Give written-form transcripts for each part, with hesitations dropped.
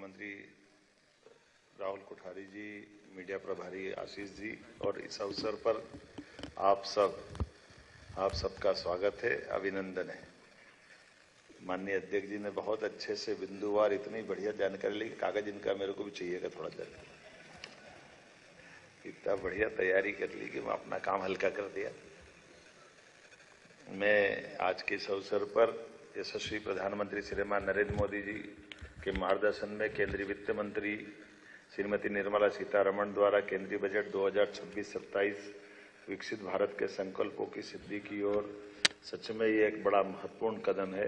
महामंत्री राहुल कोठारी जी, मीडिया प्रभारी आशीष जी, और इस अवसर पर आप सबका स्वागत है, अभिनंदन है। माननीय अध्यक्ष जी ने बहुत अच्छे से बिंदुवार इतनी बढ़िया जानकारी ली, कागज इनका मेरे को भी चाहिएगा थोड़ा देर। इतना बढ़िया तैयारी कर ली कि मैं अपना काम हल्का कर दिया। मैं आज के इस अवसर पर यशस्वी प्रधानमंत्री श्रीमान नरेंद्र मोदी जी के मार्गदर्शन में केंद्रीय वित्त मंत्री श्रीमती निर्मला सीतारमण द्वारा केंद्रीय बजट 2026-27 विकसित भारत के संकल्पों की सिद्धि की ओर सच में ये एक बड़ा महत्वपूर्ण कदम है,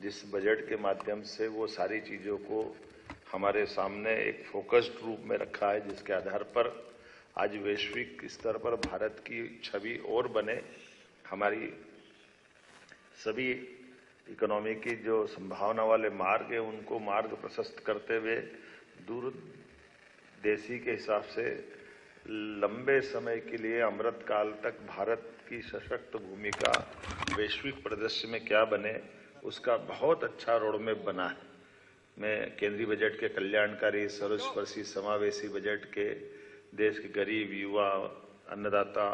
जिस बजट के माध्यम से वो सारी चीज़ों को हमारे सामने एक फोकस्ड रूप में रखा है, जिसके आधार पर आज वैश्विक स्तर पर भारत की छवि और बने। हमारी सभी इकोनॉमी की जो संभावना वाले मार्ग है उनको मार्ग प्रशस्त करते हुए दूरदेशी के हिसाब से लंबे समय के लिए अमृत काल तक भारत की सशक्त भूमिका वैश्विक परिदृश्य में क्या बने, उसका बहुत अच्छा रोडमैप बना है। मैं केंद्रीय बजट के कल्याणकारी, सर्वस्पर्शी, समावेशी बजट के देश के गरीब, युवा, अन्नदाता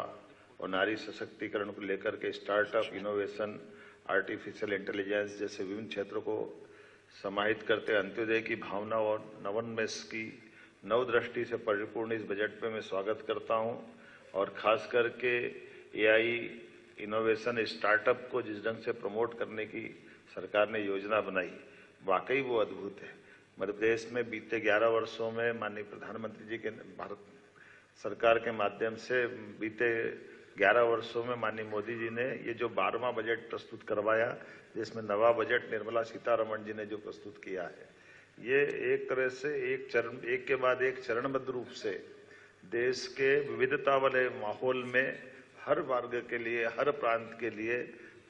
और नारी सशक्तिकरण को लेकर के स्टार्टअप, इनोवेशन, आर्टिफिशियल इंटेलिजेंस जैसे विभिन्न क्षेत्रों को समाहित करते अंत्योदय की भावना और नवोन्मेष की नवदृष्टि से परिपूर्ण इस बजट पे मैं स्वागत करता हूं। और खास करके एआई, इनोवेशन, स्टार्टअप को जिस ढंग से प्रमोट करने की सरकार ने योजना बनाई, वाकई वो अद्भुत है। मध्य प्रदेश में बीते 11 वर्षों में माननीय प्रधानमंत्री जी के भारत सरकार के माध्यम से बीते 11 वर्षों में माननीय मोदी जी ने ये जो 12वां बजट प्रस्तुत करवाया, जिसमें नवा बजट निर्मला सीतारमण जी ने जो प्रस्तुत किया है, ये एक तरह से एक के बाद एक चरणबद्ध रूप से देश के विविधता वाले माहौल में हर वर्ग के लिए, हर प्रांत के लिए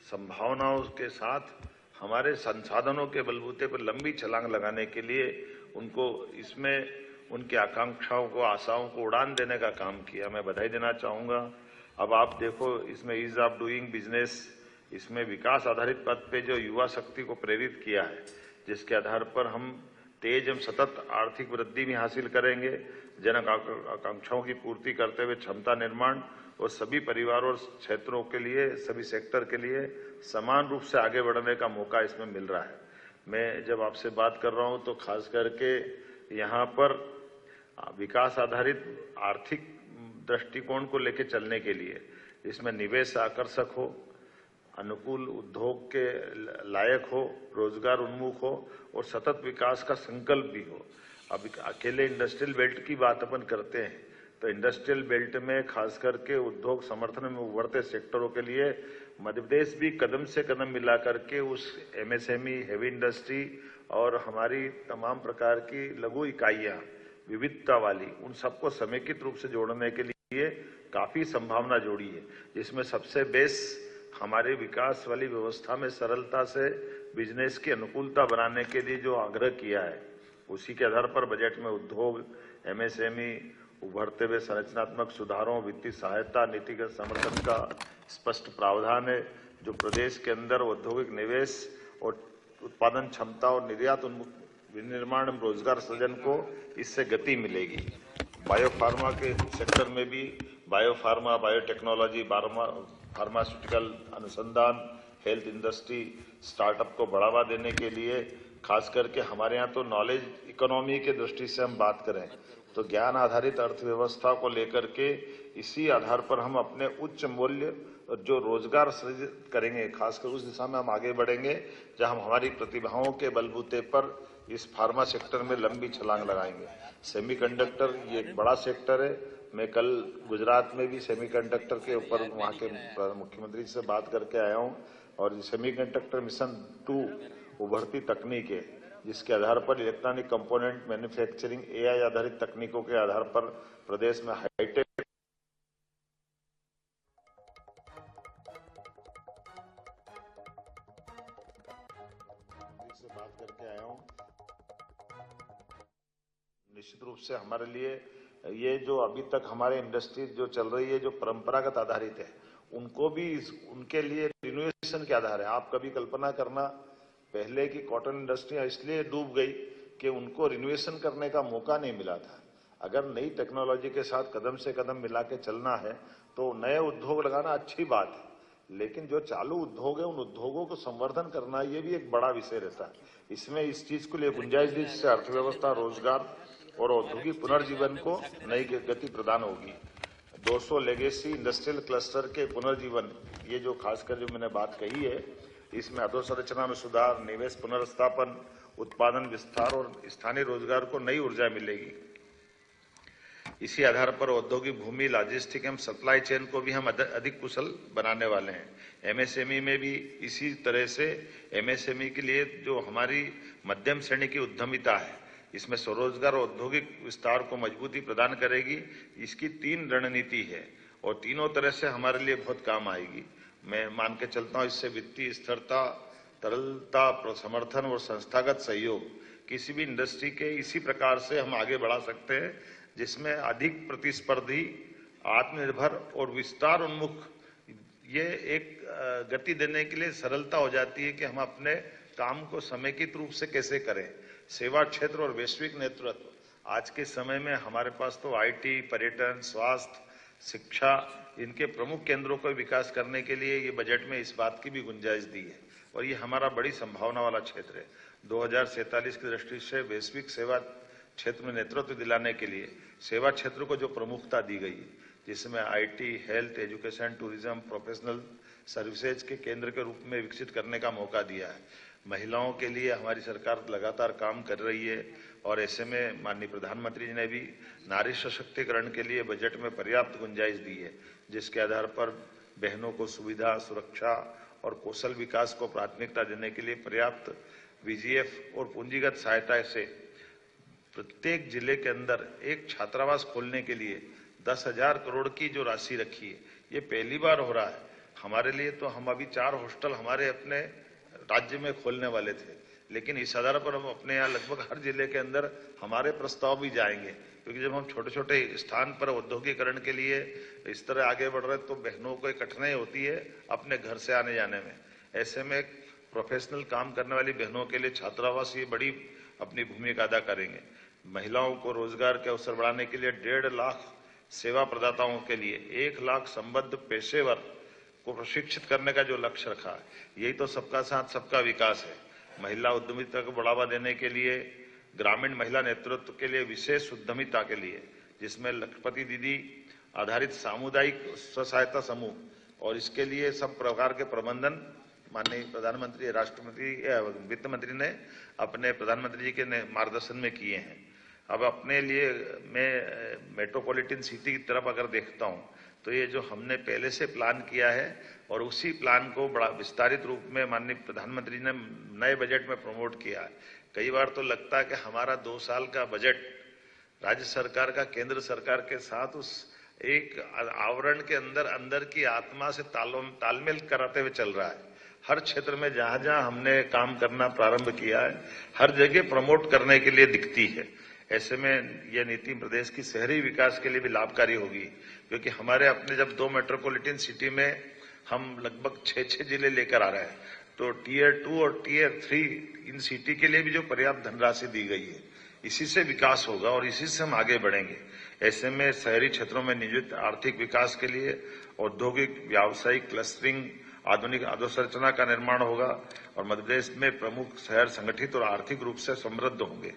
संभावनाओं के साथ हमारे संसाधनों के बलबूते पर लंबी छलांग लगाने के लिए उनको इसमें उनकी आकांक्षाओं को, आशाओं को उड़ान देने का काम किया। मैं बधाई देना चाहूँगा। अब आप देखो, इसमें ईज ऑफ डूइंग बिजनेस, इसमें विकास आधारित पथ पे जो युवा शक्ति को प्रेरित किया है, जिसके आधार पर हम तेज एवं सतत आर्थिक वृद्धि भी हासिल करेंगे, जन आकांक्षाओं की पूर्ति करते हुए क्षमता निर्माण और सभी परिवारों और क्षेत्रों के लिए, सभी सेक्टर के लिए समान रूप से आगे बढ़ने का मौका इसमें मिल रहा है। मैं जब आपसे बात कर रहा हूं तो खास करके यहाँ पर विकास आधारित आर्थिक दृष्टिकोण को लेकर चलने के लिए इसमें निवेश आकर्षक हो, अनुकूल उद्योग के लायक हो, रोजगार उन्मुख हो और सतत विकास का संकल्प भी हो। अब अकेले इंडस्ट्रियल बेल्ट की बात अपन करते हैं तो इंडस्ट्रियल बेल्ट में खास करके उद्योग समर्थन में उभरते सेक्टरों के लिए मध्य प्रदेश भी कदम से कदम मिला करके उस एमएसएमई, हेवी इंडस्ट्री और हमारी तमाम प्रकार की लघु इकाइयां विविधता वाली, उन सबको समेकित रूप से जोड़ने के लिए काफी संभावना जोड़ी है। जिसमें सबसे बेस हमारे विकास वाली व्यवस्था में सरलता से बिजनेस की अनुकूलता बनाने के लिए जो आग्रह किया है, उसी के आधार पर बजट में उद्योग, एमएसएमई, उभरते हुए संरचनात्मक सुधारों, वित्तीय सहायता, नीतिगत समर्थन का स्पष्ट प्रावधान है, जो प्रदेश के अंदर औद्योगिक निवेश और उत्पादन क्षमता और निर्यात विनिर्माण में रोजगार सृजन को इससे गति मिलेगी। बायोफार्मा के सेक्टर में भी बायोफार्मा, बायोटेक्नोलॉजी, फार्मास्यूटिकल अनुसंधान, हेल्थ इंडस्ट्री, स्टार्टअप को बढ़ावा देने के लिए खास करके हमारे यहाँ तो नॉलेज इकोनॉमी के दृष्टि से हम बात करें तो ज्ञान आधारित अर्थव्यवस्था को लेकर के इसी आधार पर हम अपने उच्च मूल्य जो रोजगार सृजित करेंगे, खासकर उस दिशा में हम आगे बढ़ेंगे जहां हम हमारी प्रतिभाओं के बलबूते पर इस फार्मा सेक्टर में लंबी छलांग लगाएंगे। सेमीकंडक्टर ये एक बड़ा सेक्टर है। मैं कल गुजरात में भी सेमीकंडक्टर के ऊपर वहां के मुख्यमंत्री से बात करके आया हूं और सेमीकंडक्टर मिशन 2 उभरती तकनीक है, जिसके आधार पर इलेक्ट्रॉनिक कंपोनेंट मैन्युफैक्चरिंग एआई आधारित तकनीकों के आधार पर प्रदेश में हाईटेक से बात करके आया हूं। निश्चित रूप से हमारे लिए ये जो अभी तक हमारे इंडस्ट्री जो चल रही है, जो परंपरागत आधारित है, उनको भी उनके लिए रिनोवेशन के आधार है। आप कभी कल्पना करना, पहले की कॉटन इंडस्ट्री इसलिए डूब गई कि उनको रिनोवेशन करने का मौका नहीं मिला था। अगर नई टेक्नोलॉजी के साथ कदम से कदम मिला के चलना है तो नए उद्योग लगाना अच्छी बात है, लेकिन जो चालू उद्योग है उन उद्योगों को संवर्धन करना ये भी एक बड़ा विषय रहता है। इसमें इस चीज के लिए गुंजाइश दी जिससे अर्थव्यवस्था, रोजगार और औद्योगिक पुनर्जीवन को नई गति प्रदान होगी। 200 लेगेसी इंडस्ट्रियल क्लस्टर के पुनर्जीवन, ये जो खासकर जो मैंने बात कही है, इसमें अधोसंरचना में सुधार, निवेश पुनर्स्थापन, उत्पादन विस्तार और स्थानीय रोजगार को नई ऊर्जा मिलेगी। इसी आधार पर औद्योगिक भूमि, लॉजिस्टिक एवं सप्लाई चेन को भी हम अधिक कुशल बनाने वाले हैं। एमएसएमई में भी इसी तरह से एमएसएमई के लिए जो हमारी मध्यम श्रेणी की उद्यमिता है, इसमें स्वरोजगार और औद्योगिक विस्तार को मजबूती प्रदान करेगी। इसकी 3 रणनीति है और तीनों तरह से हमारे लिए बहुत काम आएगी। मैं मान के चलता हूं इससे वित्तीय स्थिरता, तरलता, समर्थन और संस्थागत सहयोग किसी भी इंडस्ट्री के इसी प्रकार से हम आगे बढ़ा सकते हैं जिसमें अधिक प्रतिस्पर्धी, आत्मनिर्भर और विस्तार उन्मुख ये एक गति देने के लिए सरलता हो जाती है कि हम अपने काम को समेकित रूप से कैसे करें। सेवा क्षेत्र और वैश्विक नेतृत्व, आज के समय में हमारे पास तो आईटी, पर्यटन, स्वास्थ्य, शिक्षा, इनके प्रमुख केंद्रों को विकास करने के लिए ये बजट में इस बात की भी गुंजाइश दी है और ये हमारा बड़ी संभावना वाला क्षेत्र है। 2047 की दृष्टि से वैश्विक सेवा क्षेत्र में नेतृत्व दिलाने के लिए सेवा क्षेत्र को जो प्रमुखता दी गई है, जिसमें IT, health, education, tourism, professional services के केंद्र के रूप में विकसित करने का मौका दिया है। महिलाओं के लिए हमारी सरकार लगातार काम कर रही है और ऐसे में माननीय प्रधानमंत्री जी ने भी नारी सशक्तिकरण के लिए बजट में पर्याप्त गुंजाइश दी है, जिसके आधार पर बहनों को सुविधा, सुरक्षा और कौशल विकास को प्राथमिकता देने के लिए पर्याप्त वीजीएफ और पूंजीगत सहायता से प्रत्येक जिले के अंदर एक छात्रावास खोलने के लिए 10,000 करोड़ की जो राशि रखी है, ये पहली बार हो रहा है हमारे लिए। तो हम अभी 4 हॉस्टल हमारे अपने राज्य में खोलने वाले थे, लेकिन इस आधार पर हम अपने यहाँ लगभग हर जिले के अंदर हमारे प्रस्ताव भी जाएंगे, क्योंकि जब हम छोटे छोटे स्थान पर औद्योगिकरण के लिए इस तरह आगे बढ़ रहे तो बहनों को कठिनाई होती है अपने घर से आने जाने में। ऐसे में प्रोफेशनल काम करने वाली बहनों के लिए छात्रावास ये बड़ी अपनी भूमिका अदा करेंगे। महिलाओं को रोजगार के अवसर बढ़ाने के लिए 1.5 लाख सेवा प्रदाताओं के लिए 1 लाख संबद्ध पेशेवर को प्रशिक्षित करने का जो लक्ष्य रखा है, यही तो सबका साथ सबका विकास है। महिला उद्यमिता को बढ़ावा देने के लिए ग्रामीण महिला नेतृत्व के लिए विशेष उद्यमिता के लिए, जिसमें लखपति दीदी आधारित सामुदायिक स्व सहायता समूह और इसके लिए सब प्रकार के प्रबंधन माननीय प्रधानमंत्री, राष्ट्रपति, वित्त मंत्री ने अपने प्रधानमंत्री जी के मार्गदर्शन में किए हैं। अब अपने लिए मैं मेट्रोपॉलिटन सिटी की तरफ अगर देखता हूं तो ये जो हमने पहले से प्लान किया है और उसी प्लान को बड़ा विस्तारित रूप में माननीय प्रधानमंत्री ने नए बजट में प्रमोट किया है। कई बार तो लगता है कि हमारा 2 साल का बजट राज्य सरकार का केंद्र सरकार के साथ उस एक आवरण के अंदर की आत्मा से तालमेल कराते हुए चल रहा है। हर क्षेत्र में जहां जहां हमने काम करना प्रारंभ किया है, हर जगह प्रमोट करने के लिए दिखती है। ऐसे में यह नीति प्रदेश की शहरी विकास के लिए भी लाभकारी होगी, क्योंकि हमारे अपने जब 2 मेट्रोपॉलिटन सिटी में हम लगभग 6 जिले लेकर आ रहे हैं, तो टियर 2 और टियर 3 इन सिटी के लिए भी जो पर्याप्त धनराशि दी गई है, इसी से विकास होगा और इसी से हम आगे बढ़ेंगे। ऐसे में शहरी क्षेत्रों में नियोजित आर्थिक विकास के लिए औद्योगिक, व्यावसायिक क्लस्टरिंग, आधुनिक अधोसंरचना का निर्माण होगा और मध्य प्रदेश में प्रमुख शहर संगठित और आर्थिक रूप से समृद्ध होंगे।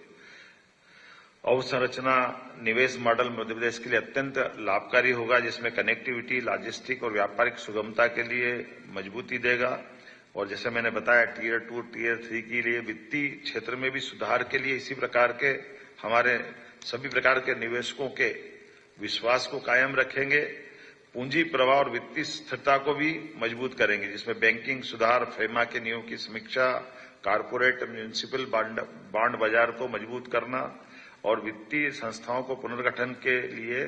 अवसंरचना निवेश मॉडल मध्य प्रदेश के लिए अत्यंत लाभकारी होगा, जिसमें कनेक्टिविटी, लॉजिस्टिक और व्यापारिक सुगमता के लिए मजबूती देगा। और जैसे मैंने बताया, टियर 2, टियर 3 के लिए वित्तीय क्षेत्र में भी सुधार के लिए इसी प्रकार के हमारे सभी प्रकार के निवेशकों के विश्वास को कायम रखेंगे। पूंजी प्रवाह और वित्तीय स्थिरता को भी मजबूत करेंगे, जिसमें बैंकिंग सुधार, फेमा के नियमों की समीक्षा, कारपोरेट म्यूनिसिपल बॉन्ड बाजार को मजबूत करना और वित्तीय संस्थाओं को पुनर्गठन के लिए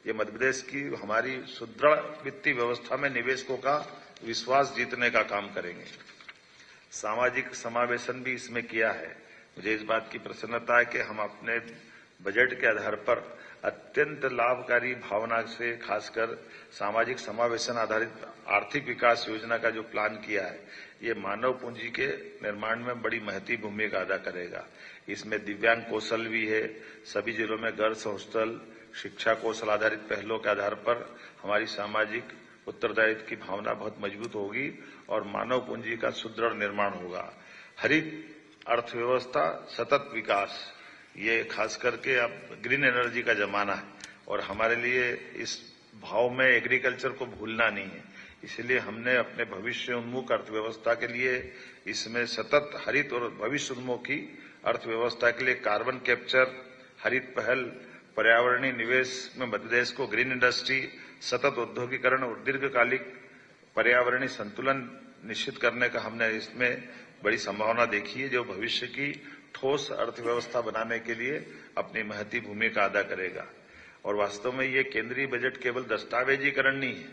ये मध्य प्रदेश की हमारी सुदृढ़ वित्तीय व्यवस्था में निवेशकों का विश्वास जीतने का काम करेंगे। सामाजिक समावेशन भी इसमें किया है। मुझे इस बात की प्रसन्नता है कि हम अपने बजट के आधार पर अत्यंत लाभकारी भावना से खासकर सामाजिक समावेशन आधारित आर्थिक विकास योजना का जो प्लान किया है, ये मानव पूंजी के निर्माण में बड़ी महती भूमिका अदा करेगा। इसमें दिव्यांग कौशल भी है। सभी जिलों में गर्ल्स हॉस्टल, शिक्षा कौशल आधारित पहलों के आधार पर हमारी सामाजिक उत्तरदायित्व की भावना बहुत मजबूत होगी और मानव पूंजी का सुदृढ़ निर्माण होगा। हरित अर्थव्यवस्था, सतत विकास, ये खास करके अब ग्रीन एनर्जी का जमाना है और हमारे लिए इस भाव में एग्रीकल्चर को भूलना नहीं है। इसलिए हमने अपने भविष्य उन्मुख अर्थव्यवस्था के लिए इसमें सतत हरित और भविष्य उन्मुखी अर्थव्यवस्था के लिए कार्बन कैप्चर, हरित पहल, पर्यावरणीय निवेश में मध्य प्रदेश को ग्रीन इंडस्ट्री, सतत औद्योगिकरण और दीर्घकालिक पर्यावरणीय संतुलन निश्चित करने का हमने इसमें बड़ी संभावना देखी है, जो भविष्य की ठोस अर्थव्यवस्था बनाने के लिए अपनी महती भूमिका अदा करेगा। और वास्तव में ये केंद्रीय बजट केवल दस्तावेजीकरण नहीं है,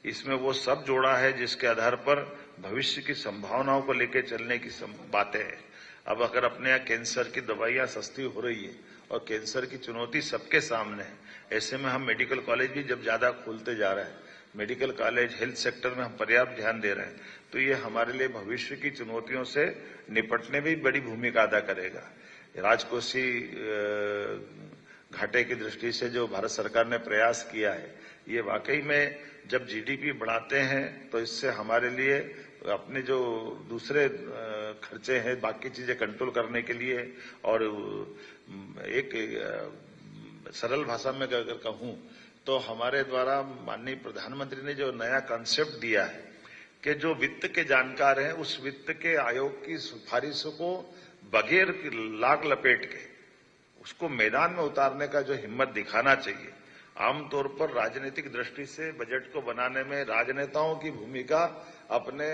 इसमें वो सब जोड़ा है जिसके आधार पर भविष्य की संभावनाओं को लेकर चलने की बातें हैं। अब अगर अपने यहाँ कैंसर की दवाइयां सस्ती हो रही है और कैंसर की चुनौती सबके सामने है, ऐसे में हम मेडिकल कॉलेज भी जब ज्यादा खोलते जा रहे हैं, मेडिकल कॉलेज, हेल्थ सेक्टर में हम पर्याप्त ध्यान दे रहे हैं, तो ये हमारे लिए भविष्य की चुनौतियों से निपटने में भी बड़ी भूमिका अदा करेगा। राजकोषीय घाटे की दृष्टि से जो भारत सरकार ने प्रयास किया है, ये वाकई में जब जीडीपी बढ़ाते हैं तो इससे हमारे लिए अपने जो दूसरे खर्चे हैं, बाकी चीजें कंट्रोल करने के लिए, और एक सरल भाषा में अगर कहूं तो हमारे द्वारा माननीय प्रधानमंत्री ने जो नया कॉन्सेप्ट दिया है कि जो वित्त के जानकार हैं उस वित्त के आयोग की सिफारिशों को बगैर लाग लपेट के उसको मैदान में उतारने का जो हिम्मत दिखाना चाहिए। आमतौर पर राजनीतिक दृष्टि से बजट को बनाने में राजनेताओं की भूमिका अपने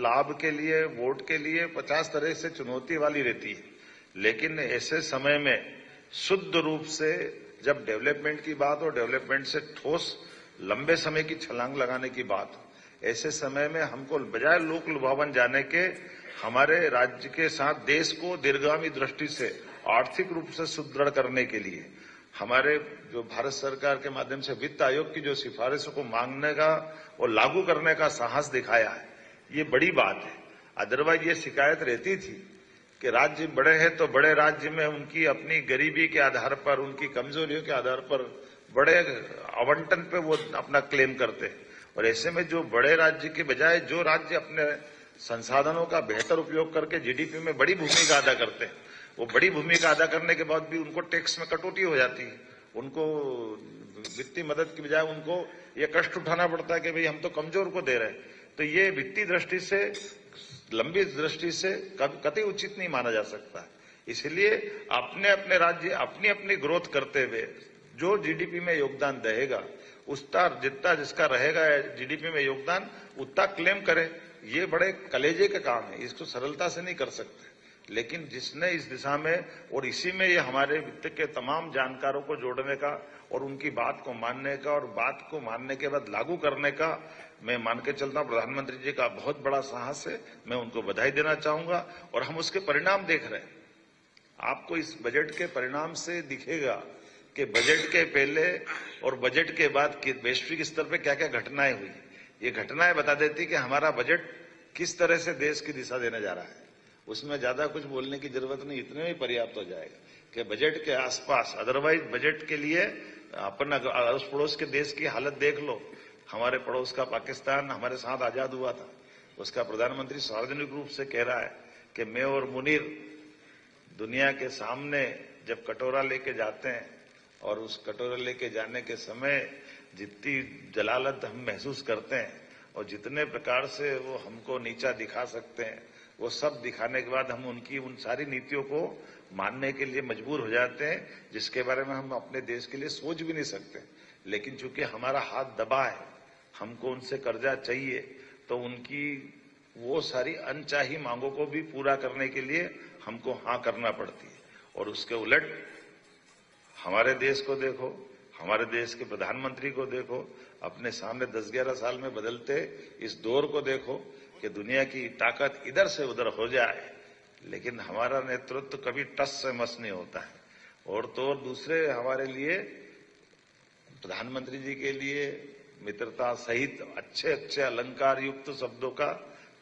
लाभ के लिए, वोट के लिए 50 तरह से चुनौती वाली रहती है, लेकिन ऐसे समय में शुद्ध रूप से जब डेवलपमेंट की बात हो, डेवलपमेंट से ठोस लंबे समय की छलांग लगाने की बात हो, ऐसे समय में हमको बजाय लोक लुभावन जाने के हमारे राज्य के साथ देश को दीर्घगामी दृष्टि से आर्थिक रूप से सुदृढ़ करने के लिए हमारे जो भारत सरकार के माध्यम से वित्त आयोग की जो सिफारिशों को मांगने का और लागू करने का साहस दिखाया है, ये बड़ी बात है। अदरवाइज ये शिकायत रहती थी कि राज्य बड़े हैं तो बड़े राज्य में उनकी अपनी गरीबी के आधार पर, उनकी कमजोरियों के आधार पर बड़े आवंटन पे वो अपना क्लेम करते हैं, और ऐसे में जो बड़े राज्य के बजाय जो राज्य अपने संसाधनों का बेहतर उपयोग करके जीडीपी में बड़ी भूमिका अदा करते हैं, वो बड़ी भूमिका अदा करने के बाद भी उनको टैक्स में कटौती हो जाती है, उनको वित्तीय मदद की बजाय उनको ये कष्ट उठाना पड़ता है कि भाई हम तो कमजोर को दे रहे हैं। तो ये वित्तीय दृष्टि से, लंबी दृष्टि से कतई उचित नहीं माना जा सकता। इसलिए अपने अपने राज्य अपनी अपनी ग्रोथ करते हुए जो जीडीपी में योगदान देगा उसका जितना जिसका रहेगा जीडीपी में योगदान उतना क्लेम करे। ये बड़े कलेजे के काम है, इसको सरलता से नहीं कर सकते, लेकिन जिसने इस दिशा में और इसी में ये हमारे वित्त के तमाम जानकारों को जोड़ने का और उनकी बात को मानने का और बात को मानने के बाद लागू करने का मैं मान के चलता हूं, प्रधानमंत्री जी का बहुत बड़ा साहस है। मैं उनको बधाई देना चाहूंगा और हम उसके परिणाम देख रहे हैं। आपको इस बजट के परिणाम से दिखेगा कि बजट के पहले और बजट के बाद वैश्विक स्तर पर क्या क्या घटनाएं हुई। ये घटनाएं बता देती कि हमारा बजट किस तरह से देश की दिशा देने जा रहा है। उसमें ज्यादा कुछ बोलने की जरूरत नहीं, इतने में पर्याप्त हो जाएगा कि बजट के आसपास, अदरवाइज बजट के लिए अपना अड़ोस पड़ोस के देश की हालत देख लो। हमारे पड़ोस का पाकिस्तान हमारे साथ आजाद हुआ था, उसका प्रधानमंत्री सार्वजनिक रूप से कह रहा है कि मैं और मुनीर दुनिया के सामने जब कटोरा लेके जाते हैं और उस कटोरा लेके जाने के समय जितनी जलालत हम महसूस करते हैं और जितने प्रकार से वो हमको नीचा दिखा सकते हैं, वो सब दिखाने के बाद हम उनकी उन सारी नीतियों को मानने के लिए मजबूर हो जाते हैं, जिसके बारे में हम अपने देश के लिए सोच भी नहीं सकते। लेकिन चूंकि हमारा हाथ दबा है, हमको उनसे कर्जा चाहिए, तो उनकी वो सारी अनचाही मांगों को भी पूरा करने के लिए हमको हाँ करना पड़ती है। और उसके उलट हमारे देश को देखो, हमारे देश के प्रधानमंत्री को देखो, अपने सामने 10-11 साल में बदलते इस दौर को देखो कि दुनिया की ताकत इधर से उधर हो जाए, लेकिन हमारा नेतृत्व कभी टस से मस नहीं होता है। और तो और दूसरे हमारे लिए, प्रधानमंत्री जी के लिए मित्रता सहित अच्छे अच्छे अलंकार युक्त शब्दों का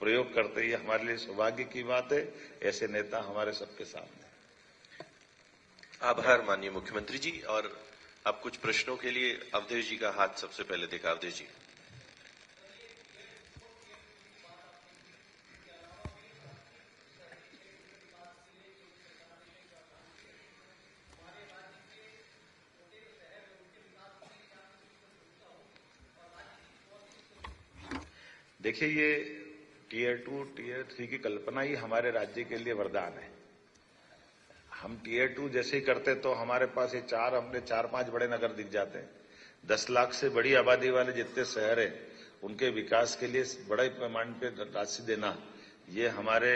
प्रयोग करते, ये हमारे लिए सौभाग्य की बात है। ऐसे नेता हमारे सबके सामने। आभार माननीय मुख्यमंत्री जी। और अब कुछ प्रश्नों के लिए अवधेश जी का हाथ सबसे पहले देखा। अवधेश जी। देखिए, ये टीयर 2, टीयर 3 की कल्पना ही हमारे राज्य के लिए वरदान है। हम टीयर 2 जैसे ही करते तो हमारे पास ये हमने 4-5 बड़े नगर दिख जाते हैं। 10 लाख से बड़ी आबादी वाले जितने शहर हैं, उनके विकास के लिए बड़े पैमाने पे राशि देना, ये हमारे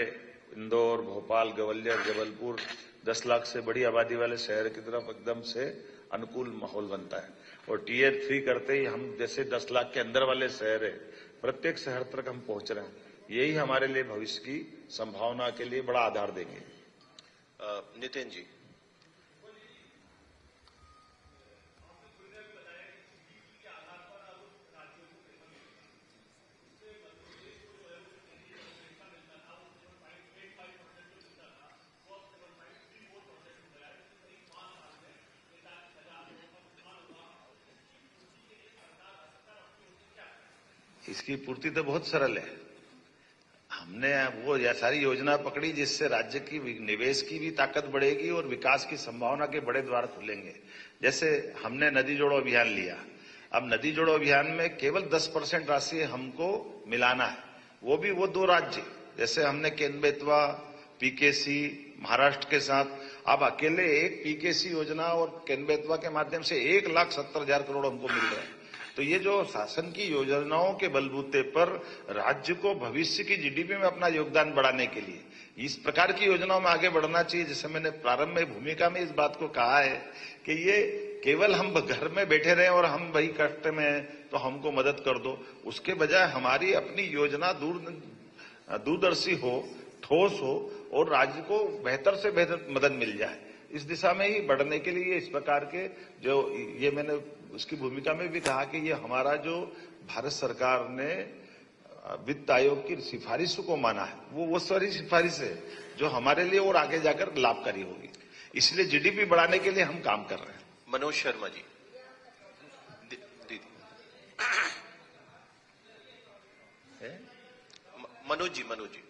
इंदौर, भोपाल, ग्वालियर, जबलपुर 10 लाख से बड़ी आबादी वाले शहर की तरफ एकदम से अनुकूल माहौल बनता है। और टीयर 3 करते ही हम जैसे 10 लाख के अंदर वाले शहर है, प्रत्येक शहर तक हम पहुंच रहे हैं। यही हमारे लिए भविष्य की संभावना के लिए बड़ा आधार देंगे। नितिन जी। इसकी पूर्ति तो बहुत सरल है। हमने वो सारी योजना पकड़ी जिससे राज्य की निवेश की भी ताकत बढ़ेगी और विकास की संभावना के बड़े द्वार खुलेंगे। जैसे हमने नदी जोड़ो अभियान लिया। अब नदी जोड़ो अभियान में केवल 10% राशि हमको मिलाना है, वो भी वो 2 राज्य, जैसे हमने केन बेतवा, पीकेसी महाराष्ट्र के साथ। अब अकेले एक पीकेसी योजना और केन बेतवा के माध्यम से 1,70,000 करोड़ हमको मिल रहे हैं। तो ये जो शासन की योजनाओं के बलबूते पर राज्य को भविष्य की जीडीपी में अपना योगदान बढ़ाने के लिए इस प्रकार की योजनाओं में आगे बढ़ना चाहिए। जैसे मैंने प्रारंभ में भूमिका में इस बात को कहा है कि ये केवल हम घर में बैठे रहे और हम वही कष्ट में हैं तो हमको मदद कर दो, उसके बजाय हमारी अपनी योजना दूरदर्शी हो, ठोस हो और राज्य को बेहतर से बेहतर मदद मिल जाए। इस दिशा में ही बढ़ने के लिए इस प्रकार के जो ये मैंने उसकी भूमिका में भी कहा कि ये हमारा जो भारत सरकार ने वित्त आयोग की सिफारिशों को माना है, वो सारी सिफारिश है जो हमारे लिए और आगे जाकर लाभकारी होगी। इसलिए जीडीपी बढ़ाने के लिए हम काम कर रहे हैं। मनोज शर्मा जी। दीदी मनोज जी।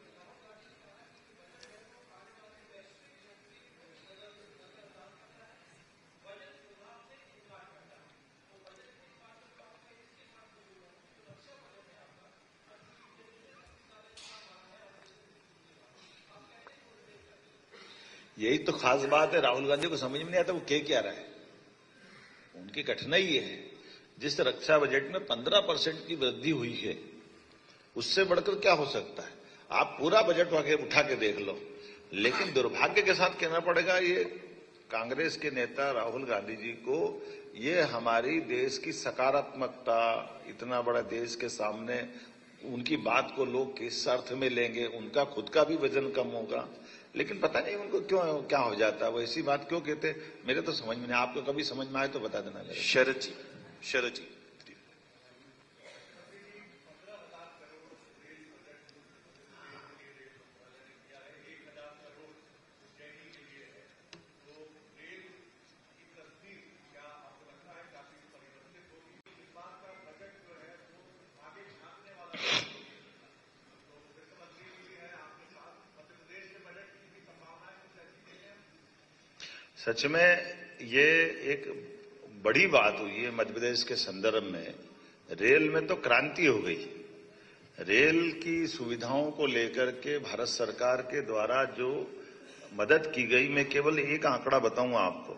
यही तो खास बात है, राहुल गांधी को समझ में नहीं आता वो क्या रहा है। उनकी कठिनाई ये है, जिस रक्षा बजट में 15% की वृद्धि हुई है, उससे बढ़कर क्या हो सकता है। आप पूरा बजट उठा के देख लो। लेकिन दुर्भाग्य के साथ कहना पड़ेगा, ये कांग्रेस के नेता राहुल गांधी जी को ये हमारी देश की सकारात्मकता, इतना बड़ा देश के सामने उनकी बात को लोग किस अर्थ में लेंगे, उनका खुद का भी वजन कम होगा। लेकिन पता नहीं उनको क्यों क्या हो जाता है, वो ऐसी बात क्यों कहते, मेरे तो समझ में नहीं। आपको कभी समझ में आए तो बता देना। शरद जी। सच में ये एक बड़ी बात हुई है मध्य प्रदेश के संदर्भ में। रेल में तो क्रांति हो गई। रेल की सुविधाओं को लेकर के भारत सरकार के द्वारा जो मदद की गई, मैं केवल एक आंकड़ा बताऊं आपको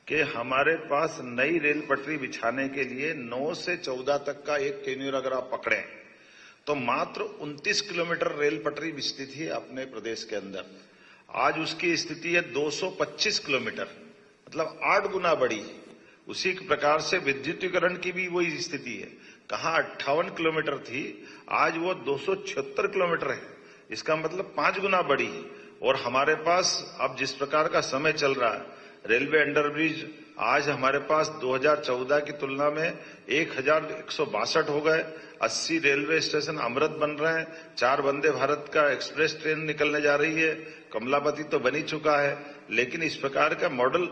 कि हमारे पास नई रेल पटरी बिछाने के लिए 9 से 14 तक का एक टेन्यूर अगर आप पकड़ें तो मात्र 29 किलोमीटर रेल पटरी बिछती थी अपने प्रदेश के अंदर। आज उसकी स्थिति है 225 किलोमीटर, मतलब 8 गुना बढ़ी है। उसी प्रकार से विद्युतीकरण की भी वही स्थिति है। कहाँ 58 किलोमीटर थी, आज वो 276 किलोमीटर है। इसका मतलब 5 गुना बढ़ी है। और हमारे पास अब जिस प्रकार का समय चल रहा है, रेलवे अंडरब्रिज आज हमारे पास 2014 की तुलना में 1162 हो गए। 80 रेलवे स्टेशन अमृत बन रहे हैं। 4 वंदे भारत का एक्सप्रेस ट्रेन निकलने जा रही है। कमलापति तो बन ही चुका है, लेकिन इस प्रकार का मॉडल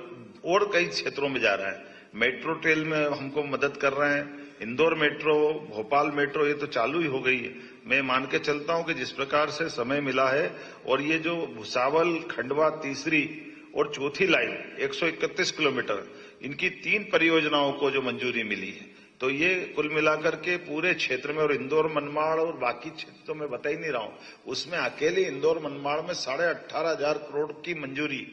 और कई क्षेत्रों में जा रहा है। मेट्रो ट्रेन में हमको मदद कर रहे हैं। इंदौर मेट्रो, भोपाल मेट्रो, ये तो चालू ही हो गई है। मैं मान के चलता हूं कि जिस प्रकार से समय मिला है और ये जो भुसावल, खंडवा तीसरी और चौथी लाइन 131 किलोमीटर, इनकी 3 परियोजनाओं को जो मंजूरी मिली है, तो ये कुल मिलाकर के पूरे क्षेत्र में, और इंदौर मनमाड़ और बाकी क्षेत्र तो मैं बता ही नहीं रहा हूं, उसमें अकेले इंदौर मनमाड़ में 18,500 करोड़ की मंजूरी,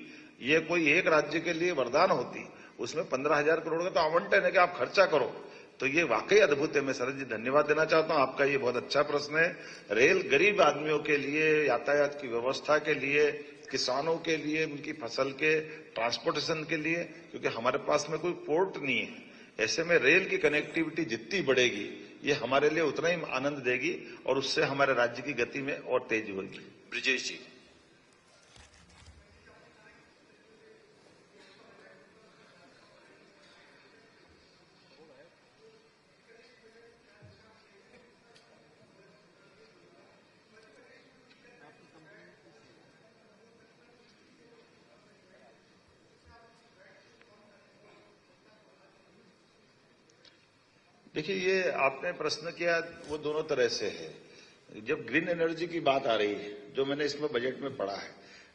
ये कोई एक राज्य के लिए वरदान होती। उसमें 15,000 करोड़ का तो आवंटन है कि आप खर्चा करो, तो ये वाकई अद्भुत है। मैं शरद जी धन्यवाद देना चाहता हूं, आपका ये बहुत अच्छा प्रश्न है। रेल गरीब आदमियों के लिए, यातायात की व्यवस्था के लिए, किसानों के लिए, उनकी फसल के ट्रांसपोर्टेशन के लिए, क्योंकि हमारे पास में कोई पोर्ट नहीं है, ऐसे में रेल की कनेक्टिविटी जितनी बढ़ेगी ये हमारे लिए उतना ही आनंद देगी और उससे हमारे राज्य की गति में और तेजी होगी। ब्रिजेश जी। देखिए, ये आपने प्रश्न किया वो दोनों तरह से है। जब ग्रीन एनर्जी की बात आ रही है, जो मैंने इसमें बजट में पढ़ा है,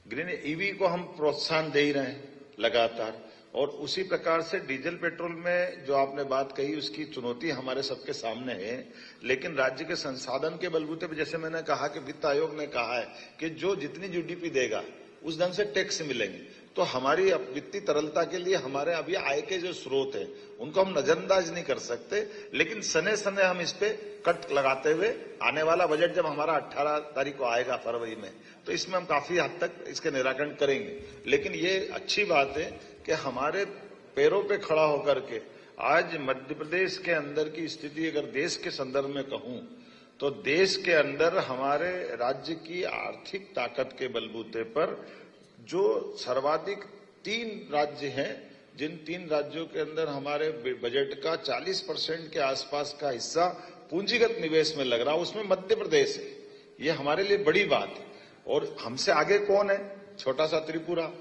ग्रीन ईवी को हम प्रोत्साहन दे ही रहे हैं लगातार, और उसी प्रकार से डीजल पेट्रोल में जो आपने बात कही उसकी चुनौती हमारे सबके सामने है, लेकिन राज्य के संसाधन के बलबूते पर, जैसे मैंने कहा कि वित्त आयोग ने कहा है कि जो जितनी जीडीपी देगा उस ढंग से टैक्स मिलेंगे, तो हमारी वित्तीय तरलता के लिए हमारे अभी आय के जो स्रोत हैं उनको हम नजरअंदाज नहीं कर सकते, लेकिन सने सने हम इस पे कट लगाते हुए आने वाला बजट जब हमारा 18 तारीख को आएगा फरवरी में, तो इसमें हम काफी हद तक इसके निराकरण करेंगे। लेकिन ये अच्छी बात है कि हमारे पैरों पे खड़ा होकर के आज मध्य प्रदेश के अंदर की स्थिति अगर देश के संदर्भ में कहूं तो देश के अंदर हमारे राज्य की आर्थिक ताकत के बलबूते पर जो सर्वाधिक 3 राज्य हैं, जिन 3 राज्यों के अंदर हमारे बजट का 40% के आसपास का हिस्सा पूंजीगत निवेश में लग रहा है, उसमें मध्य प्रदेश है। ये हमारे लिए बड़ी बात है। और हमसे आगे कौन है? छोटा सा त्रिपुरा,